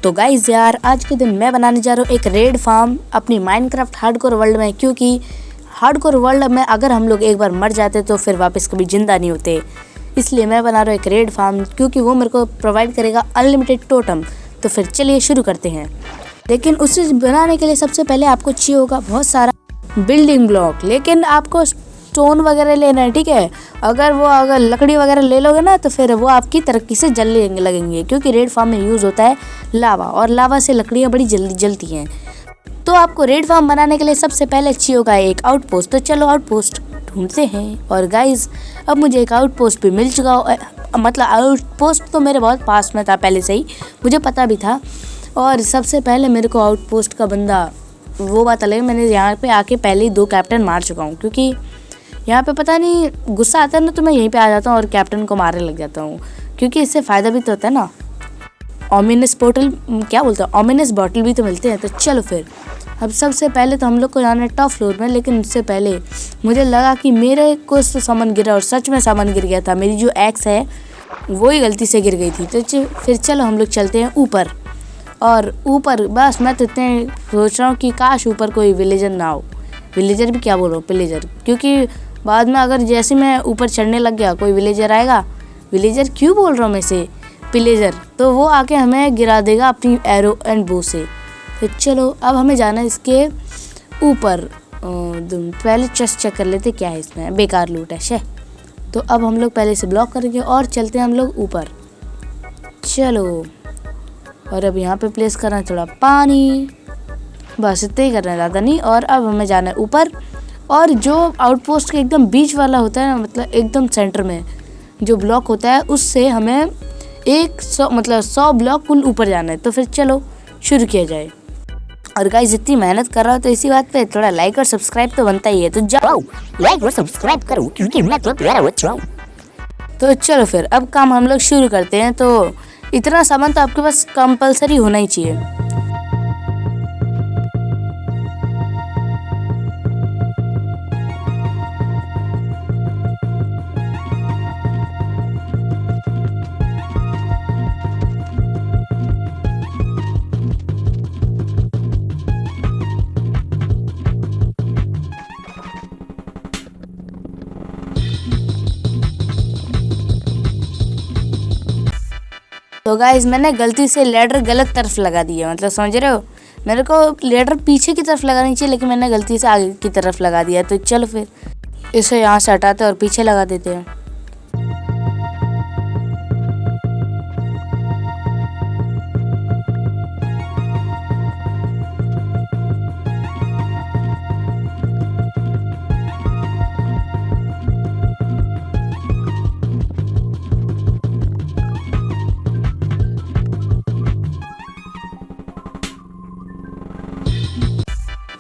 तो गाइज यार, आज के दिन मैं बनाने जा रहा हूँ एक रेड फार्म अपनी माइनक्राफ्ट हार्डकोर वर्ल्ड में, क्योंकि हार्डकोर वर्ल्ड में अगर हम लोग एक बार मर जाते तो फिर वापस कभी जिंदा नहीं होते। इसलिए मैं बना रहा हूँ एक रेड फार्म, क्योंकि वो मेरे को प्रोवाइड करेगा अनलिमिटेड टोटम। तो फिर चलिए शुरू करते हैं। लेकिन उसे बनाने के लिए सबसे पहले आपको चाहिए होगा बहुत सारा बिल्डिंग ब्लॉक, लेकिन आपको स्टोन वगैरह लेना है, ठीक है। अगर लकड़ी वगैरह ले लोगे ना तो फिर वो आपकी तरक्की से जलने लगेंगे, क्योंकि रेड फार्म में यूज़ होता है लावा, और लावा से लकड़ियाँ बड़ी जल्दी जलती हैं। तो आपको रेड फार्म बनाने के लिए सबसे पहले चाहिए होगा एक आउटपोस्ट। तो चलो आउटपोस्ट ढूंढते हैं। और गाइज, अब मुझे एक आउटपोस्ट भी मिल चुका, मतलब आउटपोस्ट तो मेरे बहुत पास में था पहले से ही, मुझे पता भी था। और सबसे पहले मेरे को आउटपोस्ट का बंदा वो बात अलग है, मैंने यहाँ पे आके पहले ही 2 कैप्टन मार चुका हूँ, क्योंकि यहाँ पे पता नहीं गुस्सा आता है ना, तो मैं यहीं पे आ जाता हूँ और कैप्टन को मारने लग जाता हूँ, क्योंकि इससे फ़ायदा भी तो होता है ना। ओमिनस पोर्टल क्या बोलते हैं, ओमिनस बॉटल भी तो मिलते हैं। तो चलो फिर, अब सबसे पहले तो हम लोग को जाना है टॉप फ्लोर में। लेकिन उससे पहले मुझे लगा कि मेरे को तो सामान गिरा, और सच में सामान गिर गया था। मेरी जो एक्स है वो ही गलती से गिर गई थी। तो फिर चलो हम लोग चलते हैं ऊपर। और ऊपर बस मैं तो इतने सोच रहा हूँ कि काश ऊपर कोई विलेजर ना हो। विलेजर भी क्या बोल रहा हूँ, पिलेजर, क्योंकि बाद में अगर जैसे मैं ऊपर चढ़ने लग गया कोई विलेजर आएगा, विलेजर क्यों बोल रहा हूँ मैं से, पिलेजर, तो वो आके हमें गिरा देगा अपनी एरो एंड बो से। तो चलो अब हमें जाना है इसके ऊपर। पहले चेस्ट चेक कर लेते क्या है इसमें, बेकार लूट है शे। तो अब हम लोग पहले से ब्लॉक करेंगे और चलते हैं हम लोग ऊपर। चलो, और अब यहाँ पे प्लेस करना है थोड़ा पानी, बस इतना ही करना है, ज़्यादा नहीं। और अब हमें जाना है ऊपर, और जो आउटपोस्ट के एकदम बीच वाला होता है ना, मतलब एकदम सेंटर में जो ब्लॉक होता है, उससे हमें 100 ब्लॉक कुल ऊपर जाना है। तो फिर चलो शुरू किया जाए। और गाइस, इतनी मेहनत कर रहा हूँ तो इसी बात पे थोड़ा लाइक और सब्सक्राइब तो बनता ही है, तो जाओ लाइक और सब्सक्राइब करो, क्योंकि मैं तो प्यारा बच्चा हूँ। तो चलो फिर अब काम हम लोग शुरू करते हैं। तो इतना सामान तो आपके पास कंपलसरी होना ही चाहिए। तो गाइज, मैंने गलती से लेडर गलत तरफ लगा दिया, मतलब समझ रहे हो, मेरे को लेडर पीछे की तरफ लगानी चाहिए, लेकिन मैंने गलती से आगे की तरफ लगा दिया। तो चलो फिर इसे यहाँ से हटाते और पीछे लगा देते हैं।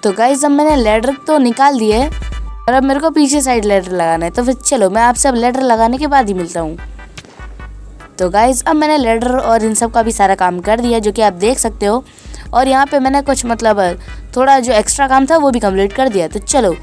तो गाइस, अब मैंने लेडर तो निकाल दिए है, और अब मेरे को पीछे साइड लेडर लगाना है। तो फिर चलो मैं आपसे अब लेडर लगाने के बाद ही मिलता हूँ। तो गाइस, अब मैंने लेडर और इन सब का भी सारा काम कर दिया, जो कि आप देख सकते हो। और यहाँ पे मैंने कुछ मतलब थोड़ा जो एक्स्ट्रा काम था वो भी कंप्लीट कर दिया। तो चलो,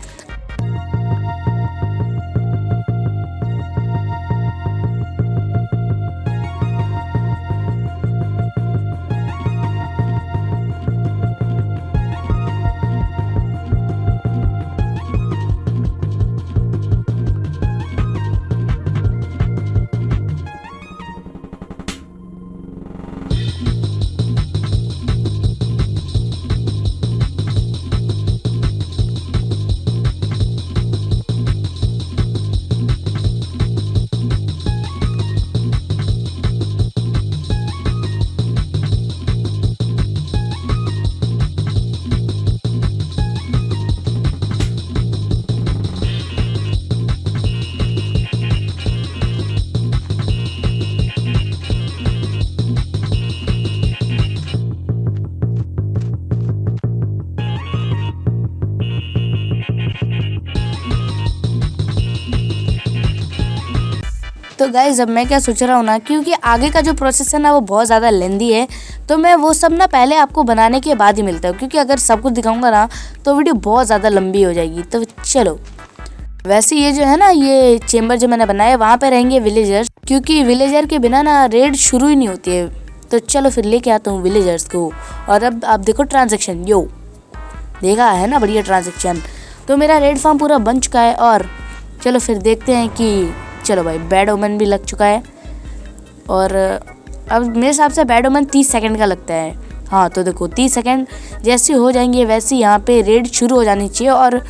तो गाइज, अब मैं क्या सोच रहा हूँ ना, क्योंकि आगे का जो प्रोसेस है ना वो बहुत ज़्यादा लेंदी है, तो मैं वो सब ना पहले आपको बनाने के बाद ही मिलता हूँ, क्योंकि अगर सब कुछ दिखाऊंगा ना तो वीडियो बहुत ज़्यादा लंबी हो जाएगी। तो चलो, वैसे ये जो है ना, ये चेम्बर जो मैंने बनाया है वहाँ पे रहेंगे विलेजर्स, क्योंकि विलेजर के बिना ना रेड शुरू ही नहीं होती है। तो चलो फिर लेके आता हूँ विलेजर्स को। और अब आप देखो ट्रांजेक्शन, यो देखा है ना, बढ़िया ट्रांजेक्शन। तो मेरा रेड फार्म पूरा बन चुका है। और चलो फिर देखते हैं कि चलो भाई बैड ओमन भी लग चुका है। और अब मेरे हिसाब से बैड ओमन 30 सेकंड का लगता है। हाँ तो देखो 30 सेकंड जैसे हो जाएंगे वैसे यहाँ पे रेड शुरू हो जानी चाहिए। और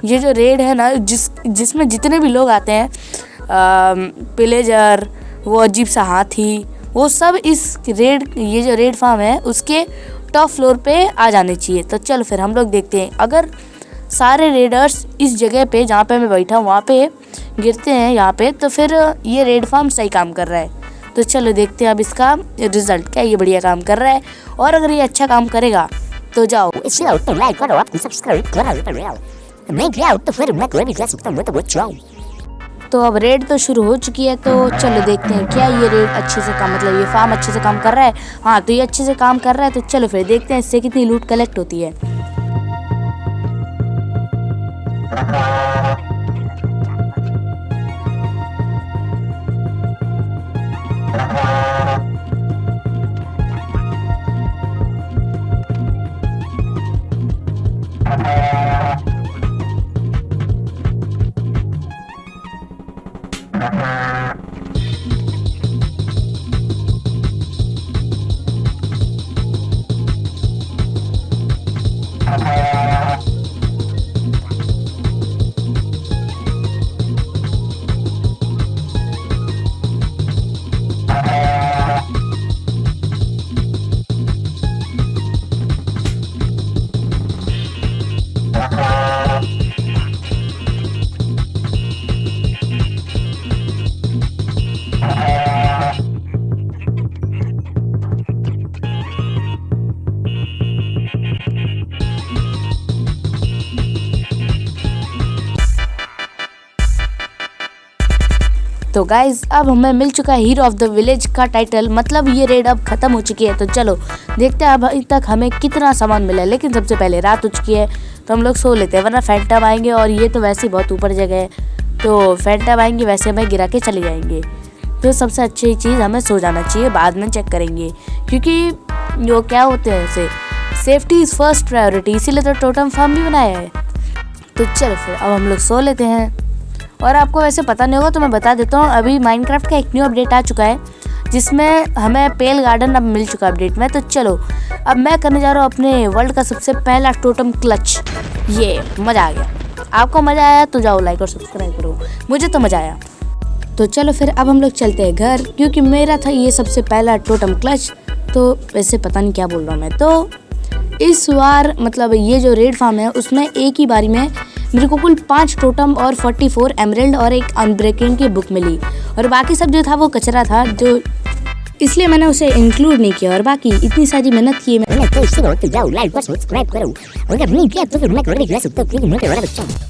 ये जो रेड है ना, जिसमें जितने भी लोग आते हैं, पिलेजर, वो अजीब सा हाथी, वो सब इस ये जो रेड फार्म है उसके टॉप फ्लोर पे आ जाने चाहिए। तो चलो फिर हम लोग देखते हैं, अगर सारे रेडर्स इस जगह पे जहाँ पे मैं बैठा हूँ वहाँ पे गिरते हैं यहाँ पे, तो फिर ये रेड फार्म सही काम कर रहा है। तो चलो देखते हैं अब इसका रिजल्ट क्या, ये बढ़िया काम कर रहा है। और अगर ये अच्छा काम करेगा तो जाओ तो लाइक करो, आपको सब्सक्राइब करो, नहीं किया तो फिर मैं कोई भी कर सकता हूँ, तो वो चाहो। तो अब रेड तो शुरू हो चुकी है। तो चलो देखते हैं क्या ये रेड अच्छे से काम, मतलब ये फार्म अच्छे से काम कर रहा है। हाँ तो ये अच्छे से काम कर रहा है। तो चलो फिर देखते हैं इससे कितनी लूट कलेक्ट होती है। तो गाइज अब हमें मिल चुका है हीरो ऑफ द विलेज का टाइटल, मतलब ये रेड अब खत्म हो चुकी है। तो चलो देखते हैं अभी तक हमें कितना सामान मिला है। लेकिन सबसे पहले रात हो चुकी है तो हम लोग सो लेते हैं, वरना फैंटम आएंगे। और ये तो वैसे ही बहुत ऊपर जगह है, तो फैंटम आएंगे वैसे हमें गिरा के चले जाएंगे। तो सबसे अच्छी चीज़ हमें सो जाना चाहिए, बाद में चेक करेंगे, क्योंकि जो क्या होते हैं ऐसे सेफ्टी इज़ फर्स्ट प्रायोरिटी, इसीलिए तो टोटम फार्म भी बनाया है। तो चलो फिर अब हम लोग सो लेते हैं। और आपको वैसे पता नहीं होगा तो मैं बता देता हूँ, अभी माइनक्राफ्ट का एक न्यू अपडेट आ चुका है जिसमें हमें पेल गार्डन अब मिल चुका है अपडेट में। तो चलो अब मैं करने जा रहा हूँ अपने वर्ल्ड का सबसे पहला टोटम क्लच। ये मज़ा आ गया, आपको मज़ा आया तो जाओ लाइक और सब्सक्राइब करो, मुझे तो मज़ा आया। तो चलो फिर अब हम लोग चलते हैं घर, क्योंकि मेरा था ये सबसे पहला टोटम क्लच। तो वैसे पता नहीं क्या बोल रहा हूँ मैं। तो इस बार मतलब ये जो रेड फार्म है उसमें एक ही बारी में मेरे को कुल 5 टोटम और 44 एमरल्ड और एक अनब्रेकिंग की बुक मिली। और बाकी सब जो था वो कचरा था, जो इसलिए मैंने उसे इंक्लूड नहीं किया। और बाकी इतनी सारी मेहनत की मैंने, तो जाओ लाइक और सब्सक्राइब करो, अगर नहीं किया तो फिर मैं कोई भी कर सकता हूँ, क्योंकि मैं तो बड़ा बच्चा हूँ।